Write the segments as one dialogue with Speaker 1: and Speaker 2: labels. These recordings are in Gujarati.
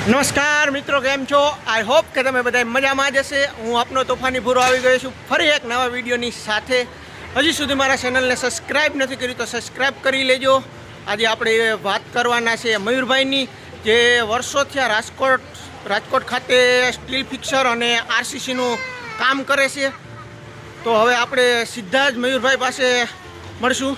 Speaker 1: નમસ્કાર મિત્રો, કેમ છો? આઈ હોપ કે તમે બધા મજામાં જ હશે. હું આપનો તોફાની ભૂરો આવી ગયો છું ફરી એક નવા વિડીયોની સાથે. હજી સુધી મારા ચેનલને સબસ્ક્રાઈબ નથી કરી તો સબસ્ક્રાઈબ કરી લેજો. આજે આપણે વાત કરવાના છે મયુરભાઈની, જે વર્ષોથી રાજકોટ ખાતે સ્ટીલ ફિક્સર અને આરસીસીનું કામ કરે છે. તો હવે આપણે સીધા જ મયુરભાઈ પાસે મળશું.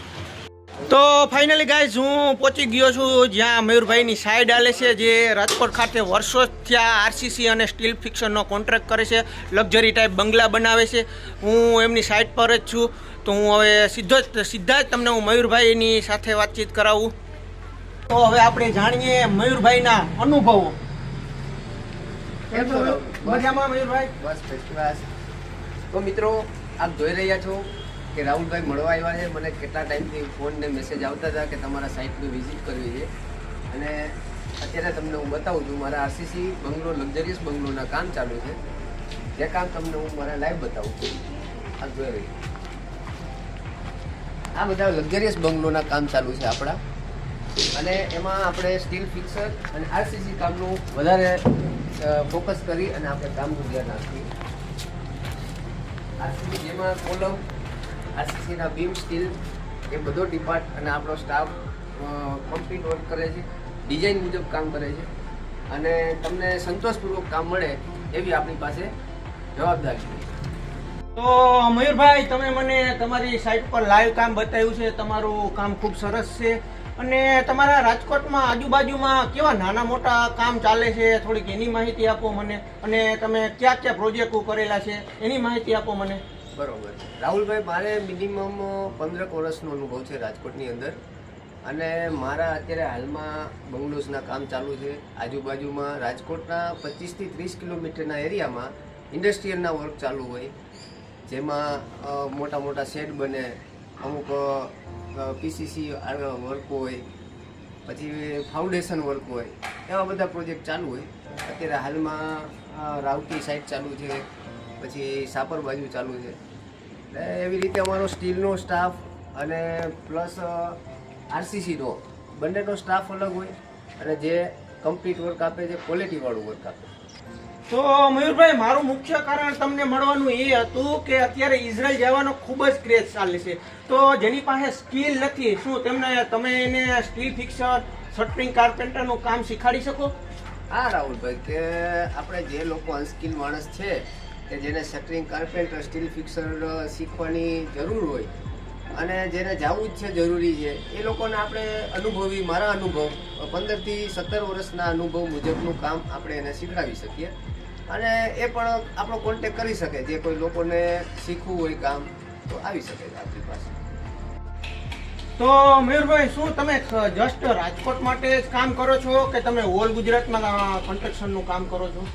Speaker 1: તો ફાઇનલી ગાઈઝ, હું પહોંચી ગયો છું જ્યાં મયુરભાઈની સાઈડ આલે છે, જે રાજકોટ ખાતે વર્ષોથી આરસીસી અને સ્ટીલ ફિક્સરનો કોન્ટ્રાક્ટ કરે છે. લક્ઝરી ટાઈપ બંગલા બનાવે છે. હું એમની સાઈડ પર જ છું. તો હું હવે સીધા જ તમને હું મયુરભાઈની સાથે વાતચીત કરાવું. તો હવે આપણે જાણીએ મયુરભાઈના અનુભવો. મજામાં મયુરભાઈ?
Speaker 2: બસ ફર્સ્ટ ક્લાસ. તો મિત્રો, આપ જોઈ રહ્યા છો કે રાહુલભાઈ મળવા આવ્યા છે. મને કેટલા ટાઈમથી ફોન ને મેસેજ આવતા હતા કે તમારા સાઇટની વિઝિટ કરવી છે, અને અત્યારે તમને હું બતાવું છું. મારા આરસીસી બંગલો, લક્ઝરિયસ બંગલોના કામ ચાલુ છે. જે કામ તમને હું મારા લાઈવ બતાવું છું. આ જોઈ રહી, આ બધા લક્ઝરિયસ બંગલોના કામ ચાલુ છે આપણા, અને એમાં આપણે સ્ટીલ ફિક્સર અને આરસીસી કામનું વધારે ફોકસ કરી અને આપણે કામનું ધ્યાન રાખીએ. આરસીસી જેમાં કોલમ, આરસીસીના બીમ, સ્ટીલ, એ બધો ડિપાર્ટ અને આપણો સ્ટાફ કમ્પ્લીટ વર્ક કરે છે. ડિઝાઇન મુજબ કામ કરે છે, અને તમને સંતોષપૂર્વક કામ મળે એવી આપણી પાસે જવાબદારી છે.
Speaker 1: તો મયુરભાઈ, તમે મને તમારી સાઇટ પર લાઈવ કામ બતાવ્યું છે. તમારું કામ ખૂબ સરસ છે. અને તમારા રાજકોટમાં આજુબાજુમાં કેવા નાના મોટા કામ ચાલે છે, થોડીક એની માહિતી આપો મને. અને તમે ક્યાં ક્યાં પ્રોજેક્ટો કરેલા છે એની માહિતી આપો મને.
Speaker 2: બરોબર. રાહુલભાઈ, મારે મિનિમમ 15 વર્ષનો અનુભવ છે રાજકોટની અંદર, અને મારા અત્યારે હાલમાં બંગલોઝના કામ ચાલુ છે. આજુબાજુમાં રાજકોટના 25 થી 30 કિલોમીટરના એરિયામાં ઇન્ડસ્ટ્રીયલના વર્ક ચાલુ હોય, જેમાં મોટા મોટા શેડ બને, અમુક પીસીસી વર્ક હોય, પછી ફાઉન્ડેશન વર્ક હોય, એવા બધા પ્રોજેક્ટ ચાલુ હોય. અત્યારે હાલમાં રાવટી સાઇટ ચાલુ છે, પછી સાપર બાજુ ચાલુ છે. એવી રીતે અમારો સ્ટીલનો સ્ટાફ અને પ્લસ આરસીસીનો બંનેનો સ્ટાફ અલગ હોય, અને જે કમ્પ્લીટ વર્ક આપે છે, ક્વોલિટીવાળું વર્ક આપે.
Speaker 1: તો મયુરભાઈ, મારું મુખ્ય કારણ તમને મળવાનું એ હતું કે અત્યારે ઇઝરાયલ જવાનો ખૂબ જ ક્રેઝ ચાલે છે. તો જેની પાસે સ્કિલ નથી, શું તમે એને સ્ટીલ ફિક્સર, શટરિંગ, કાર્પેન્ટરનું કામ શીખવાડી શકો?
Speaker 2: હા રાહુલભાઈ, કે આપણે જે લોકો અનસ્કિલ માણસ છે, કે જેને શટરિંગ, કાર્પેન્ટર, સ્ટીલ ફિક્સર શીખવાની જરૂર હોય, અને જેને જવું જ છે, જરૂરી છે, એ લોકોને આપણે અનુભવી, મારા અનુભવ 15 થી 17 વર્ષના અનુભવ મુજબનું કામ આપણે એને શીખડાવી શકીએ. અને એ પણ આપણો કોન્ટેક્ટ કરી શકે. જે કોઈ લોકોને શીખવું હોય કામ, તો આવી શકે છે આપણી પાસે.
Speaker 1: તો મયુરભાઈ, શું તમે જસ્ટ રાજકોટ માટે જ કામ કરો છો કે તમે ઓલ ગુજરાતમાં કન્સ્ટ્રક્શનનું કામ કરો છો?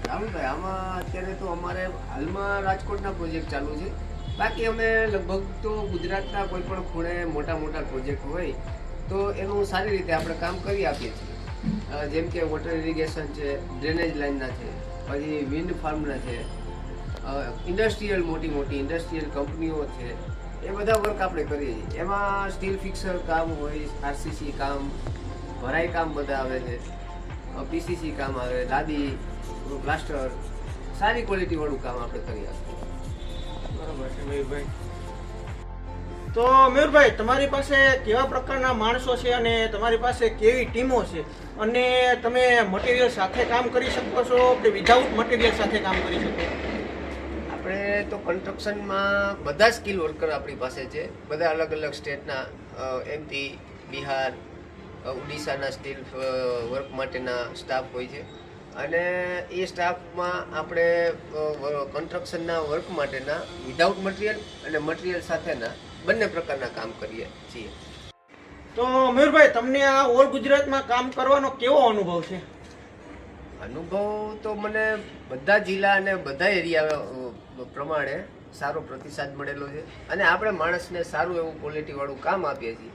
Speaker 2: રાહુલભાઈ, આમાં અત્યારે તો અમારે હાલમાં રાજકોટના પ્રોજેક્ટ ચાલુ છે. બાકી અમે લગભગ તો ગુજરાતના કોઈ પણ ખૂણે મોટા મોટા પ્રોજેક્ટ હોય તો એનું સારી રીતે આપણે કામ કરી આપીએ છીએ. જેમ કે વોટર ઇરિગેશન છે, ડ્રેનેજ લાઇનના છે, પછી વિન્ડ ફાર્મના છે, ઇન્ડસ્ટ્રીયલ, મોટી મોટી ઇન્ડસ્ટ્રીયલ કંપનીઓ છે, એ બધા વર્ક આપણે કરીએ છીએ. એમાં સ્ટીલ ફિક્સર કામ હોય, આરસીસી કામ, ભરાઈ કામ બધા આવે છે, પીસીસી કામ આવે, લાદી, પ્લાસ્ટર, સારી ક્વોલિટી વાળું કામ આપણે કરી આપીએ.
Speaker 1: બરાબર છે મયુરભાઈ. તો મયુરભાઈ, તમારી પાસે કેવા પ્રકારના માણસો છે અને તમારી પાસે કેવી ટીમો છે, અને તમે મટીરિયલ સાથે કામ કરી શકો છો કે વિધાઉટ મટીરિયલ સાથે કામ કરી શકો?
Speaker 2: આપણે તો કન્સ્ટ્રક્શનમાં બધા સ્કિલ વર્કર આપણી પાસે છે. બધા અલગ અલગ સ્ટેટના, એમપી, બિહાર, ઉડીસાના સ્ટીલ વર્ક માટેના સ્ટાફ હોય છે, અને એ સ્ટાફમાં આપણે કન્સ્ટ્રક્શનના વર્ક માટેના વિધાઉટ મટીરિયલ અને મટીરિયલ સાથેના બંને પ્રકારના કામ કરીએ છીએ.
Speaker 1: તો મયુરભાઈ, તમને આ ઓલ ગુજરાતમાં કામ કરવાનો કેવો અનુભવ છે?
Speaker 2: અનુભવ તો મને બધા જિલ્લા અને બધા એરિયા પ્રમાણે સારો પ્રતિસાદ મળેલો છે, અને આપણે માણસને સારું એવું ક્વોલિટીવાળું કામ આપીએ છીએ.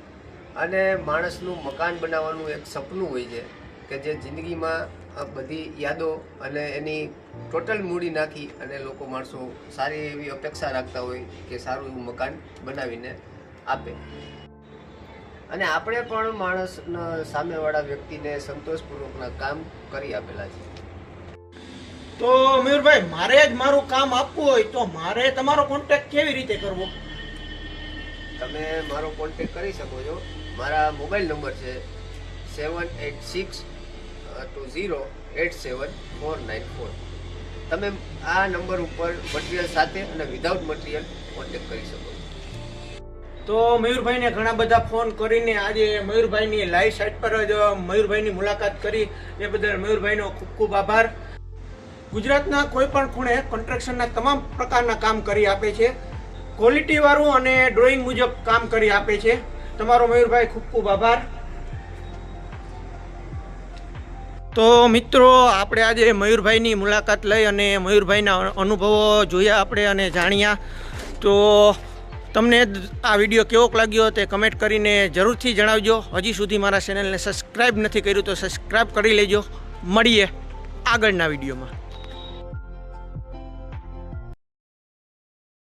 Speaker 2: અને માણસનું મકાન બનાવવાનું એક સપનું હોય છે, કે જે જિંદગીમાં બધી યાદો અને એની ટોટલ મૂડી નાખી અને લોકો માણસો સારી એવી અપેક્ષા રાખતા હોય કે સારું એવું મકાન બનાવીને આપે. અને આપણે પણ માણસના સામેવાળા વ્યક્તિને સંતોષપૂર્વકના કામ કરી આપેલા છે.
Speaker 1: તો મયુરભાઈ, મારે જ મારું કામ આપવું હોય તો મારે તમારો કોન્ટેક્ટ કેવી રીતે કરવો?
Speaker 2: તમે મારો કોન્ટેક્ટ કરી શકો છો. મારા મોબાઈલ નંબર છે 7862087494. તમે આ નંબર ઉપર મટીરિયલ સાથે અને વિધાઉટ મટીરિયલ કોન્ટેક્ટ કરી શકો છો.
Speaker 1: તો મયુરભાઈને ઘણા બધા ફોન કરીને આજે મયુરભાઈની લાઈવ સાઇટ પર જ મયુરભાઈની મુલાકાત કરી, એ બદલ મયુરભાઈનો ખૂબ ખૂબ આભાર. ગુજરાતના કોઈ પણ ખૂણે કન્સ્ટ્રક્શનના તમામ પ્રકારના કામ કરી આપે છે, ક્વોલિટીવાળું અને ડ્રોઈંગ મુજબ કામ કરી આપે છે. તમારો મયુરભાઈ ખૂબ ખૂબ આભાર. તો મિત્રો, આપણે આજે મયુરભાઈની મુલાકાત લઈ અને મયુરભાઈના અનુભવો જોયા આપણે અને જાણ્યા. તો તમને આ વિડીયો કેવોક લાગ્યો તે કમેન્ટ કરીને જરૂરથી જણાવજો. હજી સુધી મારા ચેનલને સબસ્ક્રાઈબ નથી કર્યું તો સબસ્ક્રાઈબ કરી લેજો. મળીએ આગળના વિડીયોમાં.